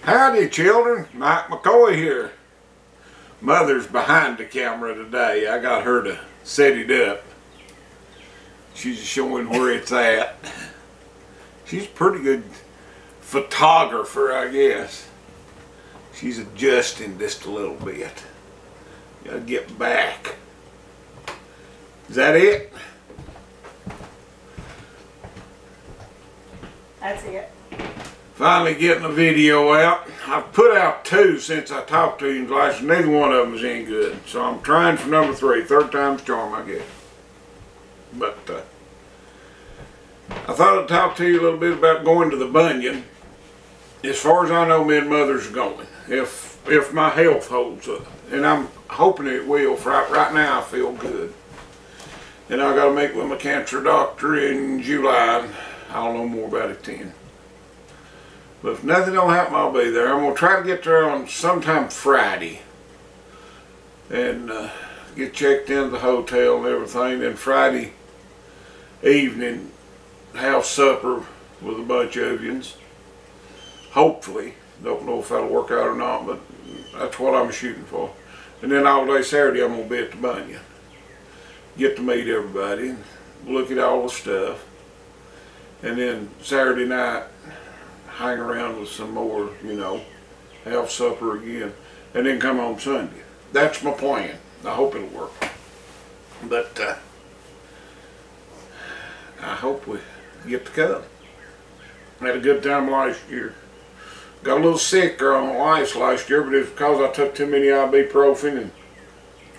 Howdy children, Mike McCoy here. Mother's behind the camera today. I got her to set it up. She's showing where it's at. She's a pretty good photographer, I guess. She's adjusting just a little bit. Gotta get back. Is that it? That's it. Finally getting a video out. I've put out 2 since I talked to you last. Neither one of them is any good. So I'm trying for number 3. Third time's charm, I guess. But I thought I'd talk to you a little bit about going to the Bunyan. As far as I know, me and Mother's going. If my health holds up. And I'm hoping it will. For right now I feel good. And I got to meet with my cancer doctor in July. I'll know more about it then. But if nothing don't happen, I'll be there. I'm going to try to get there on sometime Friday. And get checked into the hotel and everything. Then Friday evening, have supper with a bunch of yous. Hopefully. Don't know if that'll work out or not, but that's what I'm shooting for. And then all day Saturday, I'm going to be at the Bunyan. Get to meet everybody and look at all the stuff. And then Saturday night, hang around with some more, you know, have supper again, and then come home Sunday. That's my plan. I hope it'll work. But I hope we get to come. Had a good time last year. Got a little sicker on the ice last year, but it's because I took too many ibuprofen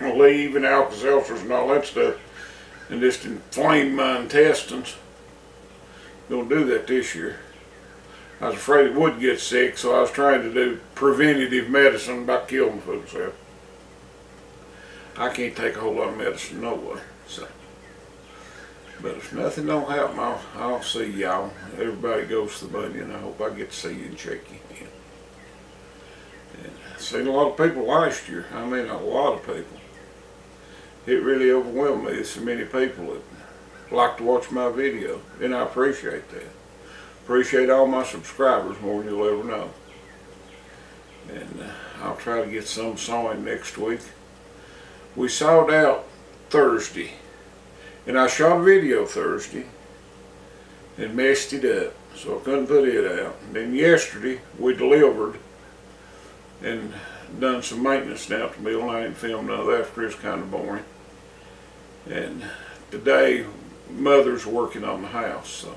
and leave and Alka-Seltzers and all that stuff, and just inflamed my intestines. Gonna do that this year. I was afraid it would get sick, so I was trying to do preventative medicine about killing myself. I can't take a whole lot of medicine no way. So, but if nothing don't happen, I'll see y'all. Everybody goes to the Bunyan. I hope I get to see you and shake your hand. And I seen a lot of people last year. I mean, a lot of people. It really overwhelmed me. There's so many people that like to watch my video, and I appreciate that. Appreciate all my subscribers more than you'll ever know. And I'll try to get some sewing next week. We sawed out Thursday, and I shot a video Thursday and messed it up, so I couldn't put it out. And then yesterday we delivered and done some maintenance down at the mill. I didn't film none of that because it's kind of boring. And today Mother's working on the house, so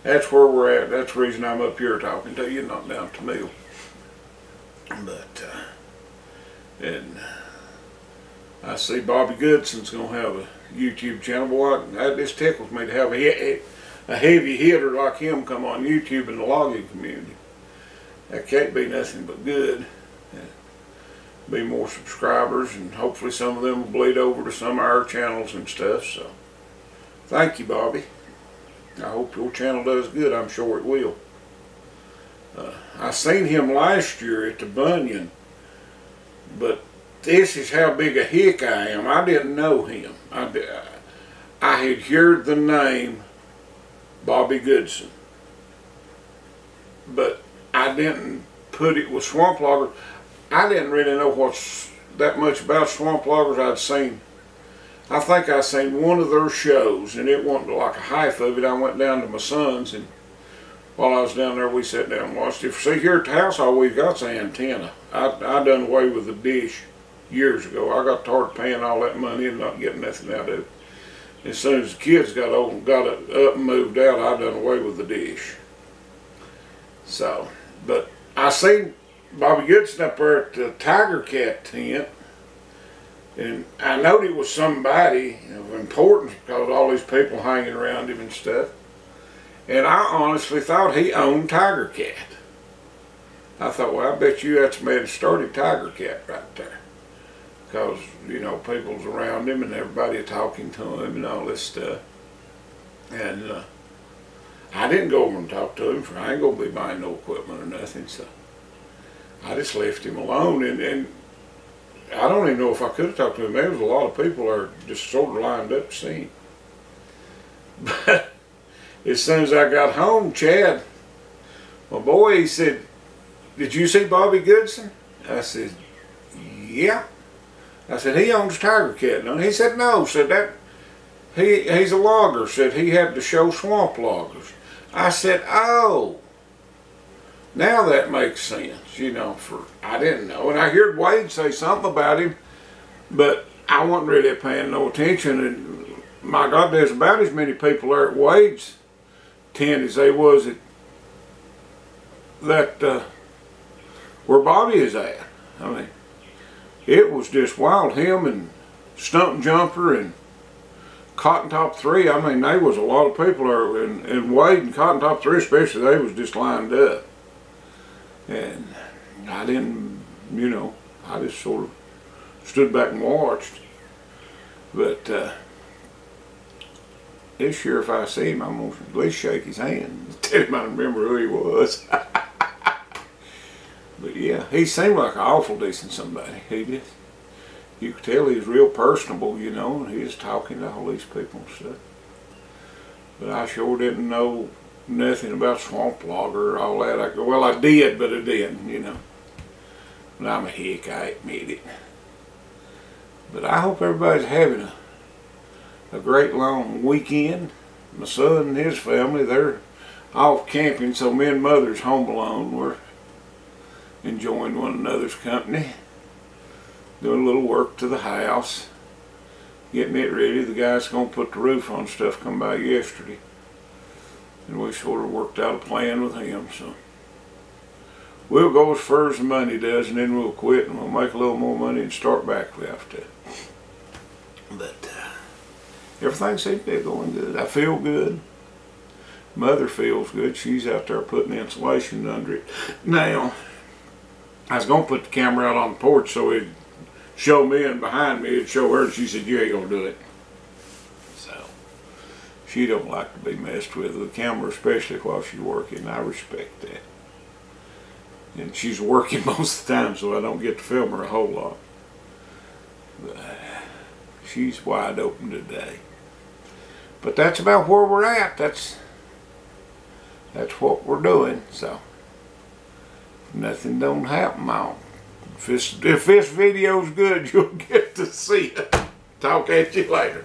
that's where we're at. That's the reason I'm up here talking to you, not down at the mill. But and I see Bobby Goodson's gonna have a YouTube channel. Boy, that just tickles me to have a heavy hitter like him come on YouTube in the logging community. That can't be nothing but good. Be more subscribers, and hopefully some of them will bleed over to some of our channels and stuff. So thank you, Bobby. I hope your channel does good. I'm sure it will. I seen him last year at the Bunyan, but this is how big a hick I am. I didn't know him. I had heard the name Bobby Goodson, but I didn't put it with swamp loggers. I didn't really know what's that much about swamp loggers. I think I seen one of their shows, and it wasn't like a half of it. I went down to my son's, and while I was down there, we sat down and watched it. See, here at the house, all we've got's an antenna. I done away with the dish years ago. I got tired of paying all that money and not getting nothing out of it. As soon as the kids got old and got it up and moved out, I done away with the dish. So, but I seen Bobby Goodson up there at the Tiger Cat tent, and I knowed it was somebody of importance because all these people hanging around him and stuff. And I honestly thought he owned Tiger Cat. I thought, well, I bet you that's the man that started Tiger Cat right there. Because, you know, people's around him and everybody talking to him and all this stuff. And I didn't go over and talk to him, for I ain't going to be buying no equipment or nothing. So I just left him alone. And I don't even know if I could have talked to him. There was a lot of people that are just sort of lined up to see him. But as soon as I got home, Chad, my boy, he said, did you see Bobby Goodson? I said, yeah. I said, he owns Tiger Cat. And he said, no. Said that he's a logger. Said he had to show swamp loggers. I said, oh. Now that makes sense, you know, I didn't know. And I heard Wade say something about him, but I wasn't really paying no attention. And my God, there's about as many people there at Wade's tent as they was at that where Bobby is at. I mean, it was just wild. Him and Stump Jumper and Cotton Top 3. I mean, there was a lot of people there, and Wade and Cotton Top 3 especially, they was just lined up. And I didn't, you know, I just sort of stood back and watched. But this year, if I see him, I'm going to at least shake his hand. Tell him I remember who he was. But yeah, he seemed like an awful decent somebody. He just, you could tell he was real personable, you know, and he was talking to all these people and stuff. But I sure didn't know nothing about swamp logger or all that. Well, I did, but I didn't, you know. But I'm a hick, I admit it. But I hope everybody's having a great long weekend. My son and his family, they're off camping, so me and Mother's home alone. We're enjoying one another's company. Doing a little work to the house. Getting it ready. The guy's going to put the roof on. Stuff come by yesterday. And we sort of worked out a plan with him, so we'll go as far as the money does, and then we'll quit, and we'll make a little more money and start back if we have to. But everything seems to be going good. I feel good. Mother feels good. She's out there putting insulation under it. Now, I was going to put the camera out on the porch so it'd show me, and behind me it'd show her, and she said, you ain't going to do it. She don't like to be messed with the camera, especially while she's working. I respect that. And she's working most of the time, so I don't get to film her a whole lot. But she's wide open today. But that's about where we're at. That's what we're doing. So if nothing don't happen, if this video's good, you'll get to see it. Talk at you later.